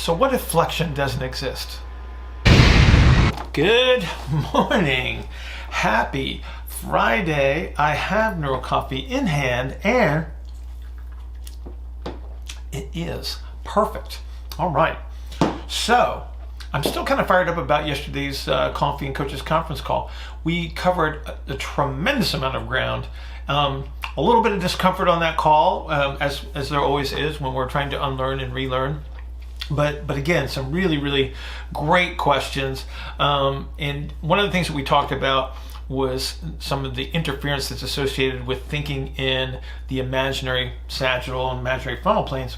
So what if flexion doesn't exist? Good morning. Happy Friday. I have Neuro Coffee in hand and it is perfect. All right. So I'm still kind of fired up about yesterday's Coffee and Coaches conference call. We covered a tremendous amount of ground. A little bit of discomfort on that call, as there always is when we're trying to unlearn and relearn. But again, some really great questions. And one of the things that we talked about was some of the interference that's associated with thinking in the imaginary sagittal and imaginary frontal planes.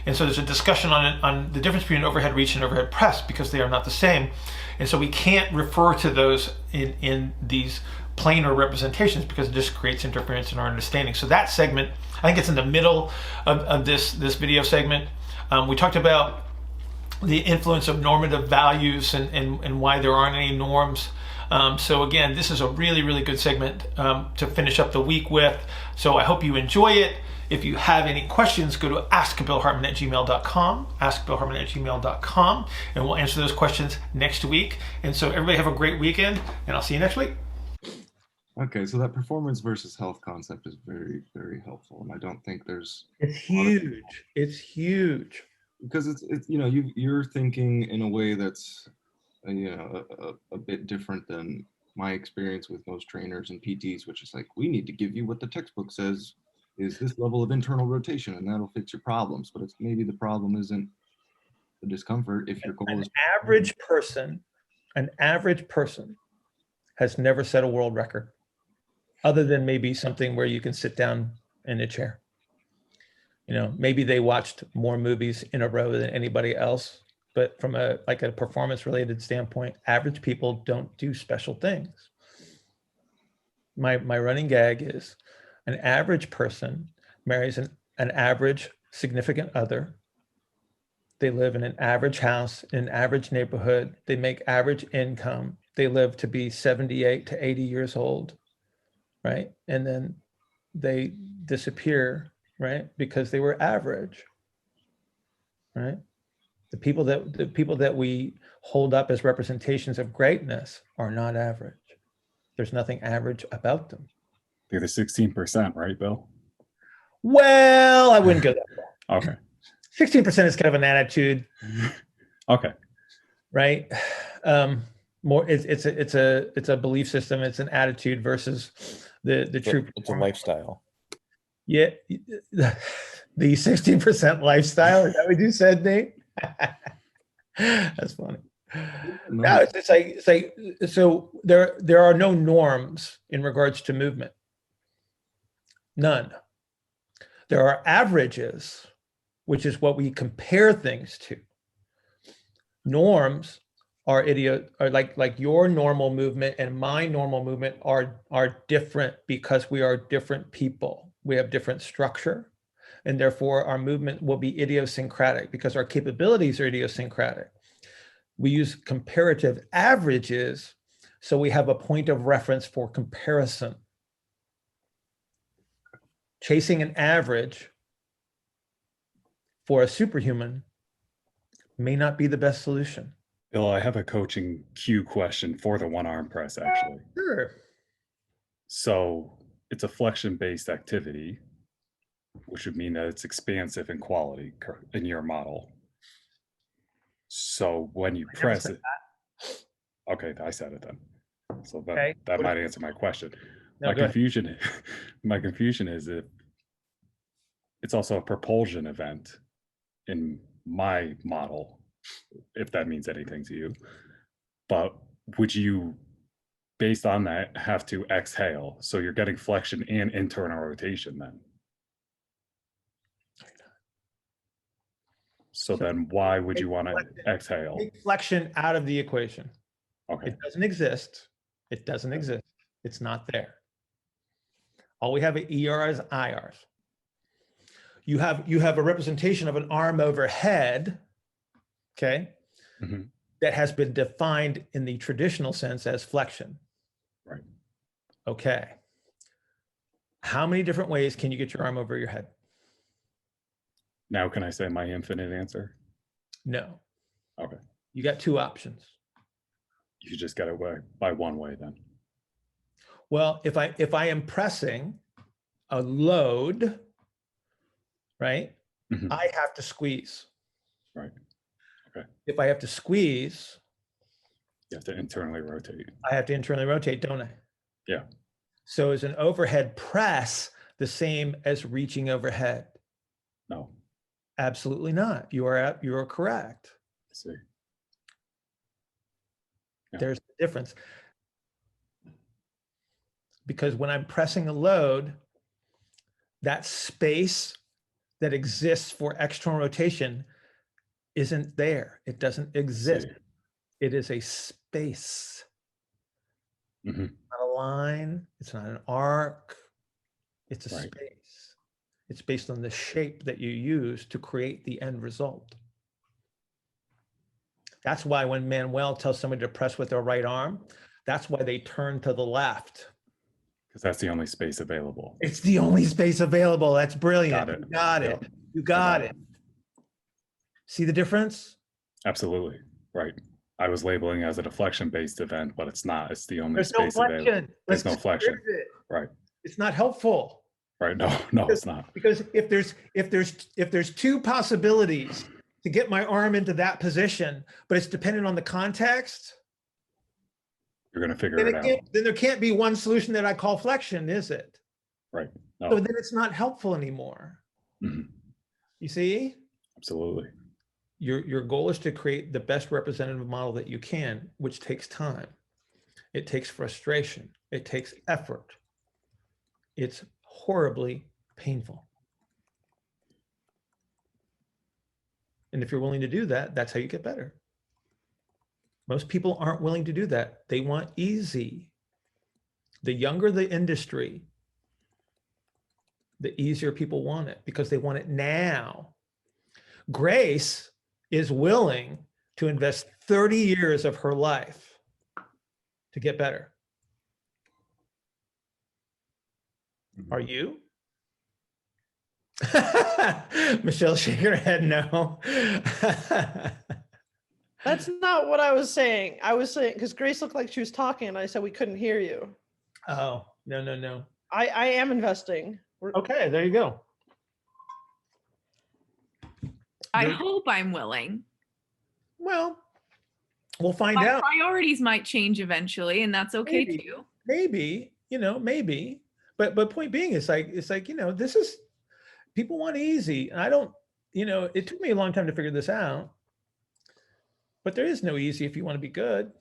And so there's a discussion on the difference between overhead reach and overhead press because they are not the same. And so we can't refer to those in these planar representations because it just creates interference in our understanding. So that segment, I think it's in the middle of this video segment. We talked about the influence of normative values and why there aren't any norms. So again, this is a really good segment to finish up the week with. So I hope you enjoy it. If you have any questions, go to askbillhartman@gmail.com, askbillhartman@gmail.com, and we'll answer those questions next week. And so everybody have a great weekend, and I'll see you next week. Okay, so that performance versus health concept is very helpful, and I don't think there's. It's huge. It's huge because it's you're thinking in a way that's a bit different than my experience with most trainers and PTs, which is like, we need to give you what the textbook says is this level of internal rotation, and that'll fix your problems. But it's maybe the problem isn't the discomfort if your goal is. An average person has never set a world record, other than maybe something where you can sit down in a chair. Maybe they watched more movies in a row than anybody else, but from a performance related standpoint, average people don't do special things. My running gag is an average person marries an average significant other. They live in an average house, in an average neighborhood. They make average income. They live to be 78 to 80 years old, right? And then they disappear, right? Because they were average, right? The people that we hold up as representations of greatness are not average. There's nothing average about them. They're the 16%, right, Bill? Well, I wouldn't go that far. Okay. 16% is kind of an attitude. Okay. Right. More it's a belief system. It's an attitude versus the true. It's a lifestyle. Yeah. The 16% lifestyle. Is that what you said, Nate? That's funny. No, it's like so there are no norms in regards to movement. None. There are averages, which is what we compare things to. Norms are like your normal movement and my normal movement are different because we are different people. We have different structure, and therefore our movement will be idiosyncratic because our capabilities are idiosyncratic. We use comparative averages, so we have a point of reference for comparison. Chasing an average for a superhuman may not be the best solution. Bill, I have a coaching cue question for the one arm press, actually. Sure. So it's a flexion-based activity, which would mean that it's expansive in quality in your model. So when you press it, okay, I said it then. So that might answer my question. No, my confusion is if it's also a propulsion event in my model, if that means anything to you. But would you, based on that, have to exhale? So you're getting flexion and internal rotation then. So then why would you want to exhale? Take flexion out of the equation. Okay. It doesn't exist. It doesn't exist. It's not there. All we have are ERs, IRs. You have a representation of an arm overhead, okay, that has been defined in the traditional sense as flexion. Right. Okay. How many different ways can you get your arm over your head? Now can I say my infinite answer? No. Okay. You got two options. You just got it by one way then. Well, if I am pressing a load, right, Mhm. I have to squeeze. Right. Okay. If I have to squeeze, You have to internally rotate. I have to internally rotate, don't I? Yeah. So is an overhead press the same as reaching overhead? No. Absolutely not. You are correct. I see. Yeah. There's the difference. Because when I'm pressing a load, that space that exists for external rotation isn't there. It doesn't exist. See. It is a space, Mm-hmm. not a line. It's not an arc. It's a Right. space. It's based on the shape that you use to create the end result. That's why when Manuel tells somebody to press with their right arm, that's why they turn to the left. Because that's the only space available. It's the only space available. That's brilliant. Got it. You got it. Yep. You got it. See the difference? Absolutely. Right. I was labeling as a deflection-based event, but it's not. It's the only There's no space available. flexion. There's no Let's flexion. get rid of it. Right. It's not helpful. Right. No, it's not. Because if there's two possibilities to get my arm into that position, but it's dependent on the context, You're going to figure then it out. then there can't be one solution that I call flexion, is it? Right. No. So then it's not helpful anymore. Mhm. You see? Absolutely. Your goal is to create the best representative model that you can, which takes time. It takes frustration. It takes effort. It's horribly painful. And if you're willing to do that, that's how you get better. Most people aren't willing to do that. They want easy. The younger the industry, the easier people want it because they want it now. Grace is willing to invest 30 years of her life to get better. Mhm. Are you? Michelle shaking her head no. That's not what I was saying. I was saying, because Grace looked like she was talking and I said we couldn't hear you. Oh, no. I am investing. Okay, there you go. I There- hope I'm willing. Well, we'll find My out. priorities might change eventually, and that's okay Maybe. too. Maybe, maybe. But point being, it's like, this is, people want easy. And I don't, it took me a long time to figure this out. But there is no easy if you want to be good.